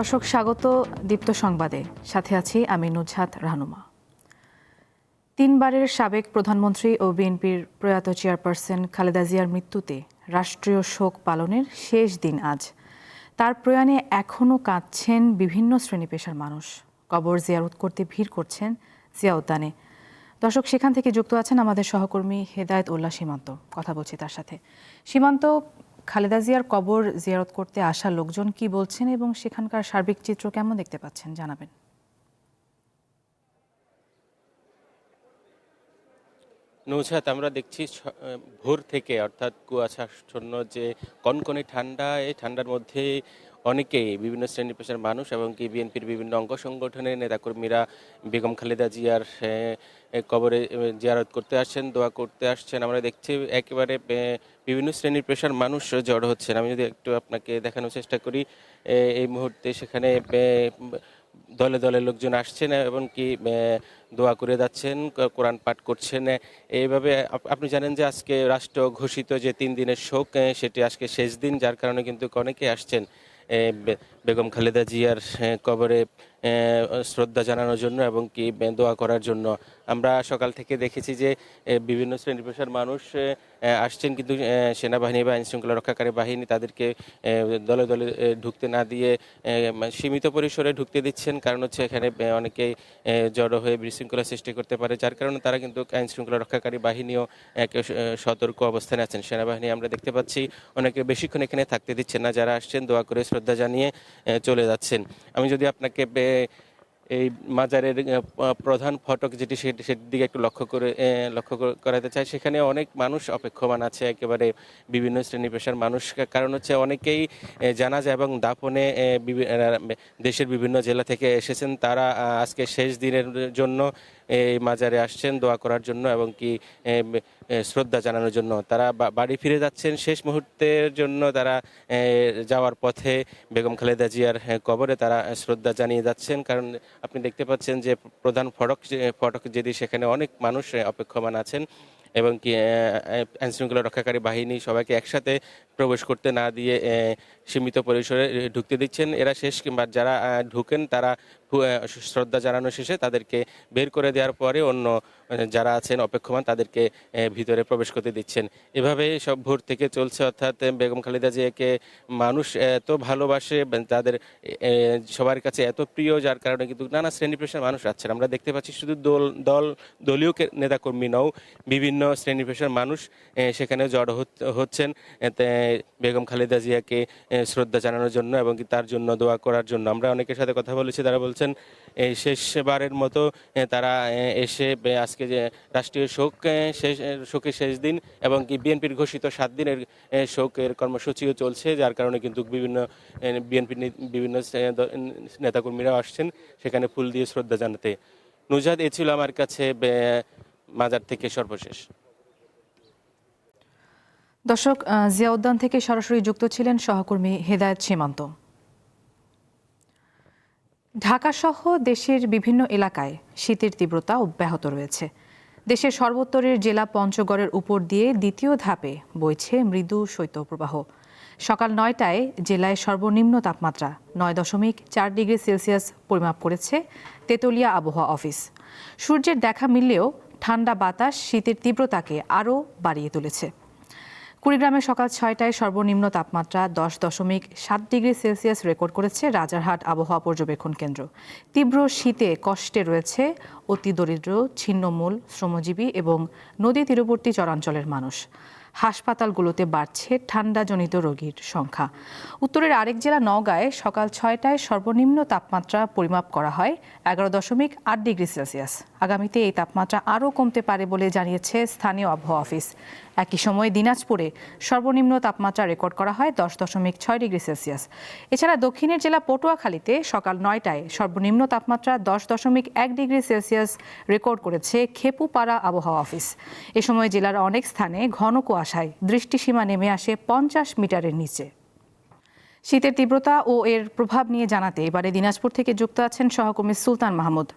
দর্শক স্বাগত দীপ্ত সংবাদে, সাথে আছি আমি নুজহাত রাহনুমা। তিনবারের সাবেক প্রধানমন্ত্রী ও বিএনপির প্রয়াত চেয়ারপারসন খালেদা জিয়ার মৃত্যুতে রাষ্ট্রীয় শোক পালনের শেষ দিন আজ। তার প্রয়াণে এখনও কাঁদছেন বিভিন্ন শ্রেণী পেশার মানুষ। কবর জিয়ারত করতে ভিড় করছেন জিয়া উদ্যানে। দর্শক, সেখান থেকে যুক্ত আছেন আমাদের সহকর্মী হেদায়েত উল্লাহ সীমান্ত। কথা বলছি তার সাথে। সীমান্ত, খালেদা জিয়ার কবর জিয়ারত করতে আসা লোকজন কি বলছেন এবং সেখানকার সার্বিক চিত্র কেমন দেখতে পাচ্ছেন, জানাবেন। নৌসাদ, আমরা দেখছি ভোর থেকে, অর্থাৎ কুয়াশাচ্ছন্ন যে কনকনে ঠান্ডা, এই ঠান্ডার মধ্যে অনেকেই বিভিন্ন শ্রেণী পেশার মানুষ এবং কি বিএনপির বিভিন্ন অঙ্গ সংগঠনের নেতাকর্মীরা বেগম খালেদা জিয়ার কবরে জিয়ারত করতে আসছেন, দোয়া করতে আসছেন। আমরা দেখছি একেবারে বিভিন্ন শ্রেণীর পেশার মানুষ জড়ো হচ্ছেন। আমি যদি একটু আপনাকে দেখানোর চেষ্টা করি, এই মুহূর্তে সেখানে দলে দলে লোকজন আসছেন এবং কি দোয়া করে যাচ্ছেন, কোরআন পাঠ করছেন। এইভাবে আপনি জানেন যে আজকে রাষ্ট্র ঘোষিত যে 3 দিনের শোক, সেটি আজকে শেষ দিন, যার কারণে কিন্তু অনেকে আসছেন বেগম খালেদা জিয়ার কবরে শ্রদ্ধা জানানোর জন্য এবং কি দোয়া করার জন্য। আমরা সকাল থেকে দেখেছি যে বিভিন্ন শ্রেণী পেশার মানুষ আসছেন, কিন্তু সেনাবাহিনী বা আইনশৃঙ্খলা রক্ষাকারী বাহিনী তাদেরকে দলে দলে ঢুকতে না দিয়ে সীমিত পরিসরে ঢুকতে দিচ্ছেন। কারণ হচ্ছে এখানে অনেকেই জড়ো হয়ে বিশৃঙ্খলা সৃষ্টি করতে পারে, যার কারণে তারা কিন্তু আইনশৃঙ্খলা রক্ষাকারী বাহিনীও এক সতর্ক অবস্থানে আছেন। সেনাবাহিনী আমরা দেখতে পাচ্ছি অনেকে বেশিক্ষণ এখানে থাকতে দিচ্ছেন না, যারা আসছেন দোয়া করে শ্রদ্ধা জানিয়ে চলে যাচ্ছেন। আমি যদি আপনাকে এই মাজারের প্রধান ফটক যেটি, সেটির দিকে একটু লক্ষ্য করাতে চাই, সেখানে অনেক মানুষ অপেক্ষমান আছে, একেবারে বিভিন্ন শ্রেণী পেশার মানুষ। কারণ হচ্ছে অনেকেই জানাজা এবং দাফনে দেশের বিভিন্ন জেলা থেকে এসেছেন। তারা আজকে শেষ দিনের জন্য এই মাজারে আসছেন দোয়া করার জন্য এবং কি শ্রদ্ধা জানানোর জন্য। তারা বাড়ি ফিরে যাচ্ছেন শেষ মুহূর্তের জন্য। তারা যাওয়ার পথে বেগম খালেদা জিয়ার কবরে তারা শ্রদ্ধা জানিয়ে যাচ্ছেন। কারণ আপনি দেখতে পাচ্ছেন যে প্রধান ফটক যেটি, সেখানে অনেক মানুষ অপেক্ষমান আছেন এবং কি আইনশৃঙ্খলা রক্ষাকারী বাহিনী সবাইকে একসাথে প্রবেশ করতে না দিয়ে সীমিত পরিসরে ঢুকতে দিচ্ছেন। এরা শেষ, কিংবা যারা ঢুকেন তারা শ্রদ্ধা জানানো শেষে তাদেরকে বের করে দেওয়ার পরে অন্য যারা আছেন অপেক্ষমান তাদেরকে ভিতরে প্রবেশ করতে দিচ্ছেন। এভাবে সব ভোর থেকে চলছে। অর্থাৎ বেগম খালেদা জিয়াকে মানুষ এত ভালোবাসে, তাদের সবার কাছে এত প্রিয়, যার কারণে কিন্তু নানা শ্রেণী পেশার মানুষ আছেন। আমরা দেখতে পাচ্ছি শুধু দলীয় নেতাকর্মী নও, বিভিন্ন শ্রেণী পেশার মানুষ সেখানে জড়ো হচ্ছেন বেগম খালেদা জিয়াকে শ্রদ্ধা জানানোর জন্য এবং তার জন্য দোয়া করার জন্য। আমরা অনেকের সাথে কথা বলেছি, তারা বলছেন এই শেষবারের মতো তারা এসে আজকে যে রাষ্ট্রীয় শোকের শেষ দিন এবং কি বিএনপির ঘোষিত 7 দিনের শোকের কর্মসূচিও চলছে, যার কারণে কিন্তু বিএনপির বিভিন্ন নেতাকর্মীরাও আসছেন সেখানে ফুল দিয়ে শ্রদ্ধা জানাতে। নুজাদ, এ ছিল আমার কাছে মাজার থেকে সর্বশেষ। দর্শক, জিয়া উদ্যান থেকে সরাসরি যুক্ত ছিলেন সহকর্মী হেদায়েত সীমান্ত। ঢাকাসহ দেশের বিভিন্ন এলাকায় শীতের তীব্রতা অব্যাহত রয়েছে। দেশের সর্বোত্তরের জেলা পঞ্চগড়ের উপর দিয়ে দ্বিতীয় ধাপে বইছে মৃদু শৈত্যপ্রবাহ। সকাল 9টায় জেলায় সর্বনিম্ন তাপমাত্রা 9.4 ডিগ্রি সেলসিয়াস পরিমাপ করেছে তেতুলিয়া আবহাওয়া অফিস। সূর্যের দেখা মিললেও ঠান্ডা বাতাস শীতের তীব্রতাকে আরও বাড়িয়ে তুলেছে। কুড়িগ্রামে সকাল 6টায় সর্বনিম্ন তাপমাত্রা 10.7 ডিগ্রি সেলসিয়াস রেকর্ড করেছে রাজারহাট আবহাওয়া পর্যবেক্ষণ কেন্দ্র। তীব্র শীতে কষ্টে রয়েছে অতি দরিদ্র, ছিন্নমূল, শ্রমজীবী এবং নদী তীরবর্তী চরাঞ্চলের মানুষ। হাসপাতালগুলোতে বাড়ছে ঠান্ডাজনিত রোগীর সংখ্যা। উত্তরের আরেক জেলা নওগাঁয় সকাল 6টায় সর্বনিম্ন তাপমাত্রা পরিমাপ করা হয় 11.8 ডিগ্রি সেলসিয়াস। আগামীতে এই তাপমাত্রা আরও কমতে পারে বলে জানিয়েছে স্থানীয় আবহাওয়া অফিস। একই সময়ে দিনাজপুরে সর্বনিম্ন তাপমাত্রা রেকর্ড করা হয় 10.6 ডিগ্রি সেলসিয়াস। এছাড়া দক্ষিণের জেলা পটুয়াখালীতে সকাল 9টায় সর্বনিম্ন তাপমাত্রা 10.1 ডিগ্রি সেলসিয়াস রেকর্ড করেছে খেপুপাড়া আবহাওয়া অফিস। এ সময় জেলার অনেক স্থানে ঘন কুয়াশায় দৃষ্টিসীমা নেমে আসে 50 মিটারের নিচে। শীতের তীব্রতা ও এর প্রভাব নিয়ে জানাতে এবারে দিনাজপুর থেকে যুক্ত আছেন সহকর্মী সুলতান মাহমুদ।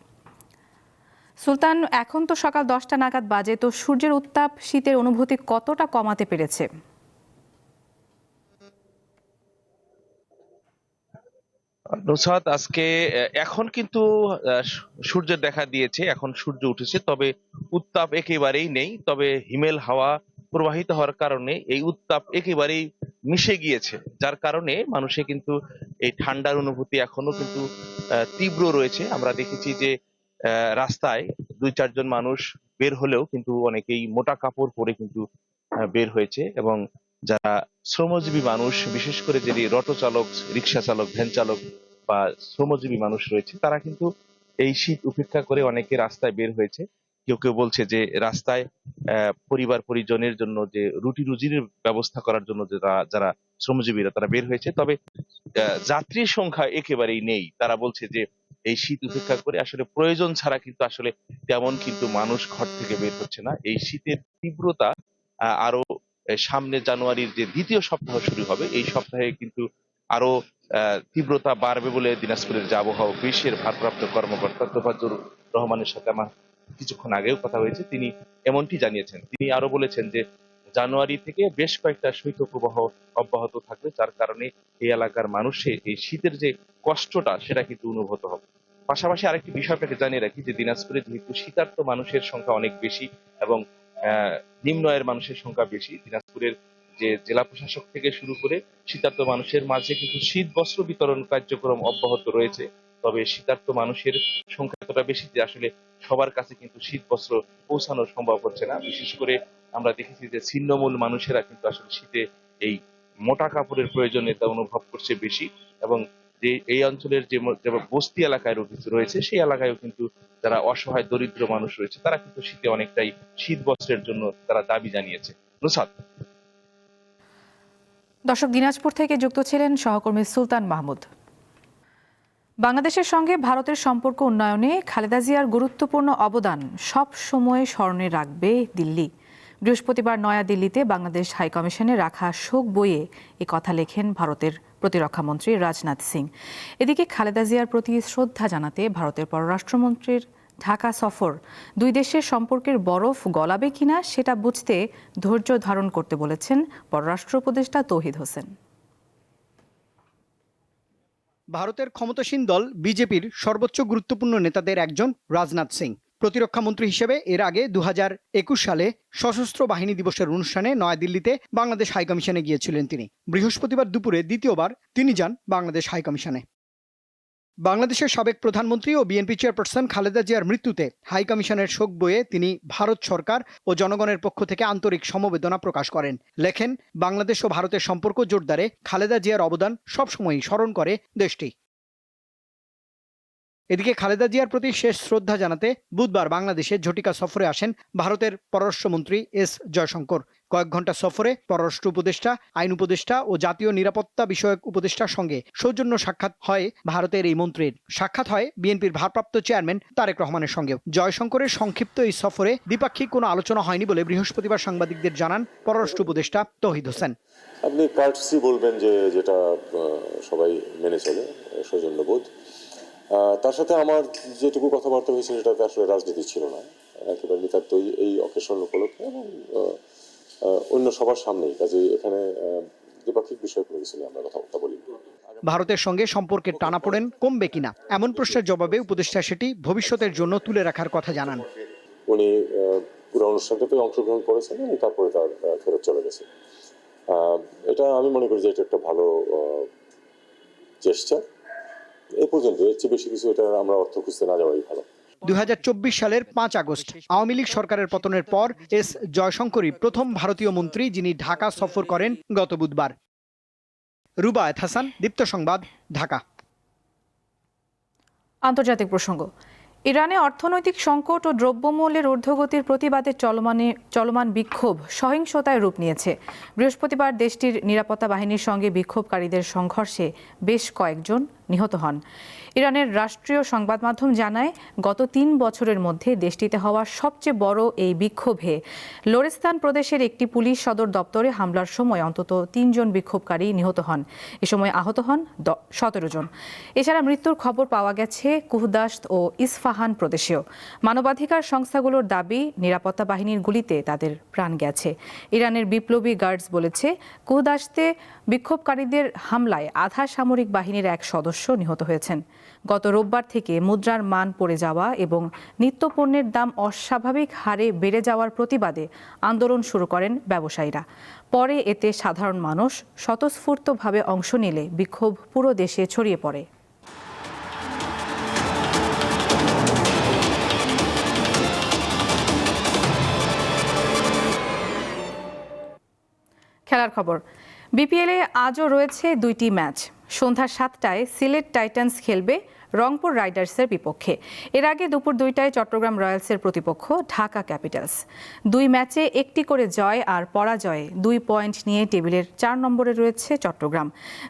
সুলতান, এখন তো সকাল 10টা নাগাদ বাজে, তো সূর্যের উত্তাপ শীতের অনুভূতি কতটা কমাতে পেরেছে? নুসরাত, আজকে এখন কিন্তু সূর্যের দেখা দিয়েছে, এখন সূর্য উঠেছে, তবে উত্তাপ একেবারেই নেই। তবে হিমেল হাওয়া প্রবাহিত হওয়ার কারণে এই উত্তাপ একেবারেই মিশে গিয়েছে, যার কারণে মানুষে কিন্তু এই ঠান্ডার অনুভূতি এখনো কিন্তু তীব্র রয়েছে। আমরা দেখেছি যে রাস্তায় 2-4 জন মানুষ বের হলেও কিন্তু অনেকেই মোটা কাপড় পরে কিন্তু বের হয়েছে, এবং যারা শ্রমজীবী মানুষ, বিশেষ করে যদি অটো চালক, রিক্সা চালক, ভ্যান চালক বা শ্রমজীবী মানুষ রয়েছে, তারা কিন্তু এই শীত উপেক্ষা করে অনেকে রাস্তায় বের হয়েছে। কেউ কেউ বলছে যে রাস্তায় পরিবার পরিজনের জন্য যে রুটি রুজির ব্যবস্থা করার জন্য যারা যারা শ্রমজীবীরা তারা বের হয়েছে। তবে যাত্রীর সংখ্যা একেবারেই নেই। তারা বলছে যে এই শীত উপেক্ষা করে আসলে প্রয়োজন ছাড়া কিন্তু আসলে তেমন কিন্তু মানুষ ঘর থেকে বের হচ্ছে না। এই শীতের তীব্রতা আরো সামনে জানুয়ারির যে দ্বিতীয় সপ্তাহ শুরু হবে, এই সপ্তাহে কিন্তু আরো তীব্রতা বাড়বে বলে দিনাজপুরের যে আবহাওয়া অফিসের ভারপ্রাপ্ত কর্মকর্তা তোফাজ্জল রহমানের সাথে আমার কিছুক্ষণ আগেও কথা হয়েছে, তিনি এমনটি জানিয়েছেন। তিনি আরো বলেছেন যে জানুয়ারি থেকে বেশ কয়েকটা শৈত্যপ্রবাহ অব্যাহত থাকবে, যার কারণে এই এলাকার মানুষের এই শীতের যে কষ্টটা সেটা কিন্তু অনুভূত হবে। পাশাপাশি আরেকটি বিষয় আপনাকে জানিয়ে রাখি যে দিনাজপুরে যেহেতু শীতার্ত মানুষের সংখ্যা অনেক বেশি এবং নিম্ন আয়ের মানুষের সংখ্যা বেশি, দিনাজপুরের যে জেলা প্রশাসক থেকে শুরু করে শীতার্ত মানুষের মাঝে কিন্তু শীত বস্ত্র বিতরণ কার্যক্রম অব্যাহত রয়েছে। তবে শীতার্ত মানুষের সংখ্যা এতটা বেশি যে আসলে সবার কাছে কিন্তু শীত বস্ত্র পৌঁছানো সম্ভব হচ্ছে না। বিশেষ করে আমরা দেখেছি যে ছিন্নমূল মানুষেরা কিন্তু আসলে শীতে এই মোটা কাপড়ের প্রয়োজনীয়তা অনুভব করছে বেশি, এবং যে এই অঞ্চলের যে বস্তি এলাকায় রয়েছে সেই এলাকায়ও কিন্তু যারা অসহায় দরিদ্র মানুষ রয়েছে তারা কিন্তু শীতে অনেকটাই শীত বস্ত্রের জন্য তারা দাবি জানিয়েছে। নুসরাত। দর্শক, দিনাজপুর থেকে যুক্ত ছিলেন সহকর্মী সুলতান মাহমুদ। বাংলাদেশের সঙ্গে ভারতের সম্পর্ক উন্নয়নে খালেদা জিয়ার গুরুত্বপূর্ণ অবদান সব সময় স্মরণে রাখবে দিল্লি। বৃহস্পতিবার নয়াদিল্লিতে বাংলাদেশ হাইকমিশনে রাখা শোক বইয়ে এ কথা লেখেন ভারতের প্রতিরক্ষামন্ত্রী রাজনাথ সিং। এদিকে খালেদা জিয়ার প্রতি শ্রদ্ধা জানাতে ভারতের পররাষ্ট্রমন্ত্রীর ঢাকা সফর দুই দেশের সম্পর্কের বরফ গলাবে কিনা সেটা বুঝতে ধৈর্য ধারণ করতে বলেছেন পররাষ্ট্র উপদেষ্টা তৌহিদ হোসেন। ভারতের ক্ষমতাসীন দল বিজেপির সর্বোচ্চ গুরুত্বপূর্ণ নেতাদের একজন রাজনাথ সিং। প্রতিরক্ষামন্ত্রী হিসেবে এর আগে 2021 সালে সশস্ত্র বাহিনী দিবসের অনুষ্ঠানে নয়াদিল্লিতে বাংলাদেশ হাইকমিশনে গিয়েছিলেন তিনি। বৃহস্পতিবার দুপুরে দ্বিতীয়বার তিনি যান বাংলাদেশ হাইকমিশনে। বাংলাদেশের সাবেক প্রধানমন্ত্রী ও বিএনপি চেয়ারপারসন খালেদা জিয়ার মৃত্যুতে হাইকমিশনের শোক বইয়ে তিনি ভারত সরকার ও জনগণের পক্ষ থেকে আন্তরিক সমবেদনা প্রকাশ করেন। লেখেন, বাংলাদেশ ও ভারতের সম্পর্ক জোরদারে খালেদা জিয়ার অবদান সবসময়ই স্মরণ করে দেশটি। এদিকে খালেদা জিয়ার প্রতি শেষ শ্রদ্ধা জানাতে বুধবার বাংলাদেশে ঝটিকা সফরে আসেন ভারতের পররাষ্ট্রমন্ত্রী এস জয়শঙ্কর। কয়েক ঘন্টা সফরে পররাষ্ট্র উপদেষ্টা, আইন উপদেষ্টা ও জাতীয় নিরাপত্তা বিষয়ক উপদেষ্টার সঙ্গে সৌজন্য সাক্ষাৎ হয় ভারতের এই মন্ত্রীর। সাক্ষাৎ হয় বিএনপির ভারপ্রাপ্ত চেয়ারম্যান তারেক রহমানের সঙ্গেও। জয়শঙ্করের সংক্ষিপ্ত এই সফরে দ্বিপাক্ষিক কোনো আলোচনা হয়নি বলে বৃহস্পতিবার সাংবাদিকদের জানান পররাষ্ট্র উপদেষ্টা তৌহিদ হোসেন। আপনি কার্টসি বলবেন যে যেটা সবাই মেনে চলে, সৌজন্যবোধ। তার সাথে আমার যেটুকু কথাবার্তা হয়েছে সেটাতে আসলে রাজনীতি ছিল না, একেবারে নিতান্তই এই অকেশন উপলক্ষে এবং অন্য সবার সামনেই। কাজে এখানে দ্বিপাক্ষিক বিষয় কোনো কিছু নিয়ে আমরা কথাবার্তা বলি। ভারতের সঙ্গে সম্পর্কের টানাপোড়েন কমবে কিনা এমন প্রশ্নের জবাবে উপদেষ্টা সেটি ভবিষ্যতের জন্য তুলে রাখার কথা জানান। উনি পুরো অনুষ্ঠানটাতে অংশগ্রহণ করেছেন এবং তারপরে তার ফেরত চলে গেছে। এটা আমি মনে করি যে এটা একটা ভালো জেস্চার। এই পর্যন্ত এর চেয়ে বেশি কিছু এটা আমরা অর্থ খুঁজতে না যাওয়াই ভালো। 2024 সালের 5 আগস্ট আওয়ামী লীগ সরকারের পতনের পর এস জয়শঙ্করই প্রথম ভারতীয় মন্ত্রী যিনি ঢাকা সফর করেন গত বুধবার। রুবায়েত হাসান, দীপ্ত সংবাদ, ঢাকা। আন্তর্জাতিক প্রসঙ্গ। ইরানে অর্থনৈতিক সংকট ও দ্রব্যমূল্যের ঊর্ধ্বগতির প্রতিবাদে চলমান বিক্ষোভ সহিংসতায় রূপ নিয়েছে। বৃহস্পতিবার দেশটির নিরাপত্তা বাহিনীর সঙ্গে বিক্ষোভকারীদের সংঘর্ষে বেশ কয়েকজন নিহত হন। ইরানের রাষ্ট্রীয় সংবাদ মাধ্যম জানায়, গত 3 বছরের মধ্যে দেশটিতে হওয়া সবচেয়ে বড় এই বিক্ষোভে লোরেস্তান প্রদেশের একটি পুলিশ সদর দপ্তরে হামলার সময় অন্তত 3 জন বিক্ষোভকারী নিহত হন। এ সময় আহত হন 17 জন। এছাড়া মৃত্যুর খবর পাওয়া গেছে কুহদাস্ত ও ইস্পাহান প্রদেশেও। মানবাধিকার সংস্থাগুলোর দাবি, নিরাপত্তা বাহিনীর গুলিতে তাদের প্রাণ গেছে। ইরানের বিপ্লবী গার্ডস বলেছে, কুহদাস্তে বিক্ষোভকারীদের হামলায় আধা সামরিক বাহিনীর এক সদস্য সদস্য নিহত হয়েছেন। গত রোববার থেকে মুদ্রার মান পড়ে যাওয়া এবং নিত্যপণ্যের দাম অস্বাভাবিক হারে বেড়ে যাওয়ার প্রতিবাদে আন্দোলন শুরু করেন ব্যবসায়ীরা। পরে এতে সাধারণ মানুষ স্বতঃস্ফূর্তভাবে অংশ নিলে বিক্ষোভ পুরো দেশে ছড়িয়ে পড়ে। খেলার খবর। বিপিএলে আজও রয়েছে 2টি ম্যাচ। সন্ধ্যা 7টায় সিলেট টাইটান্স খেলবে রংপুর রাইডার্সের বিপক্ষে। এর আগে দুপুর 2টায় চট্টগ্রাম রয়্যালসের প্রতিপক্ষ ঢাকা ক্যাপিটালস। 2 ম্যাচে 1টি করে জয় আর পরাজয়ে 2 পয়েন্ট নিয়ে টেবিলের 4 নম্বরে রয়েছে চট্টগ্রাম।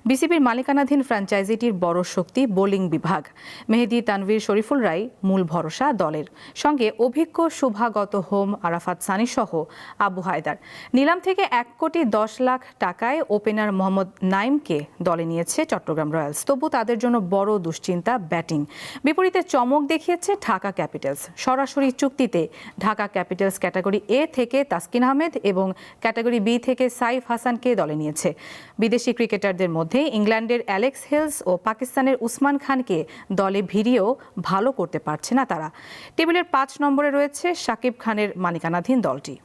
বিসিবির মালিকানাধীন ফ্র্যাঞ্চাইজিটির বড় শক্তি বোলিং বিভাগ। মেহেদী, তানভীর, শরীফুল রায় মূল ভরসা দলের, সঙ্গে অভিজ্ঞ শুভাগত হোম, আরাফাত সানি সহ আবু হায়দার। নিলাম থেকে 1,10,00,000 টাকায় ওপেনার মোহাম্মদ নাইমকে দলে নিয়েছে চট্টগ্রাম রয়্যালস। তবু তাদের জন্য বড় দুশ্চিন্তা ব্যাটিং। বিপরীতে চমক দেখিয়েছে ঢাকা ক্যাপিটালস। সরাসরি চুক্তিতে ঢাকা ক্যাপিটালস ক্যাটাগরি এ থেকে তাসকিন আহমেদ এবং ক্যাটাগরি বি থেকে সাইফ হাসানকে দলে নিয়েছে। বিদেশি ক্রিকেটারদের মধ্যে ইংল্যান্ডের অ্যালেক্স হেলস ও পাকিস্তানের উসমান খানকে দলে ভিড়িয়েও ভালো করতে পারছে না তারা। টেবিলের 5 নম্বরে রয়েছে শাকিব খানের মালিকানাধীন দলটি।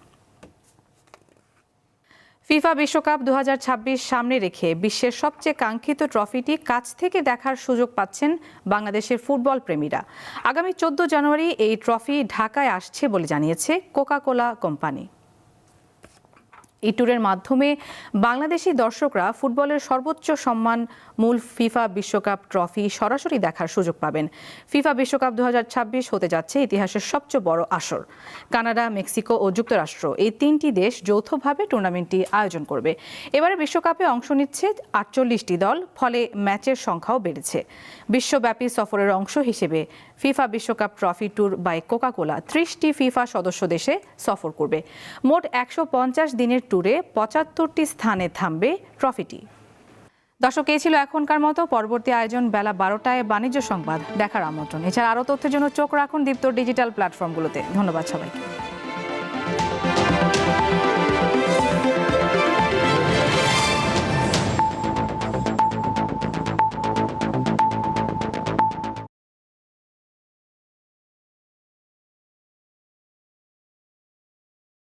ফিফা বিশ্বকাপ 2026 সামনে রেখে বিশ্বের সবচেয়ে কাঙ্ক্ষিত ট্রফিটি কাছ থেকে দেখার সুযোগ পাচ্ছেন বাংলাদেশের ফুটবল প্রেমীরা। আগামী 14 জানুয়ারি এই ট্রফি ঢাকায় আসছে বলে জানিয়েছে কোকা-কোলা কোম্পানি। এই ট্যুরের মাধ্যমে বাংলাদেশি দর্শকরা ফুটবলের সর্বোচ্চ সম্মান মূল ফিফা বিশ্বকাপ ট্রফি সরাসরি দেখার সুযোগ পাবেন। ফিফা বিশ্বকাপ 2026 হতে যাচ্ছে ইতিহাসের সবচেয়ে বড় আসর। কানাডা, মেক্সিকো ও যুক্তরাষ্ট্র এই 3টি দেশ যৌথভাবে টুর্নামেন্টটি আয়োজন করবে। এবারে বিশ্বকাপে অংশ নিচ্ছে 48টি দল, ফলে ম্যাচের সংখ্যাও বেড়েছে। বিশ্বব্যাপী সফরের অংশ হিসেবে ফিফা বিশ্বকাপ ট্রফি ট্যুর বাই কোকা-কোলা 30টি ফিফা সদস্য দেশে সফর করবে। মোট 150 দিনের ট্যুরে 75টি স্থানে থামবে ট্রফিটি। দর্শক, এই ছিল এখনকার মতো। পরবর্তী আয়োজন বেলা 12টায় বাণিজ্য সংবাদ দেখার আমন্ত্রণ। এছাড়া আরও তথ্যের জন্য চোখ রাখুন দীপ্ত ডিজিটাল প্ল্যাটফর্মগুলোতে। ধন্যবাদ সবাইকে।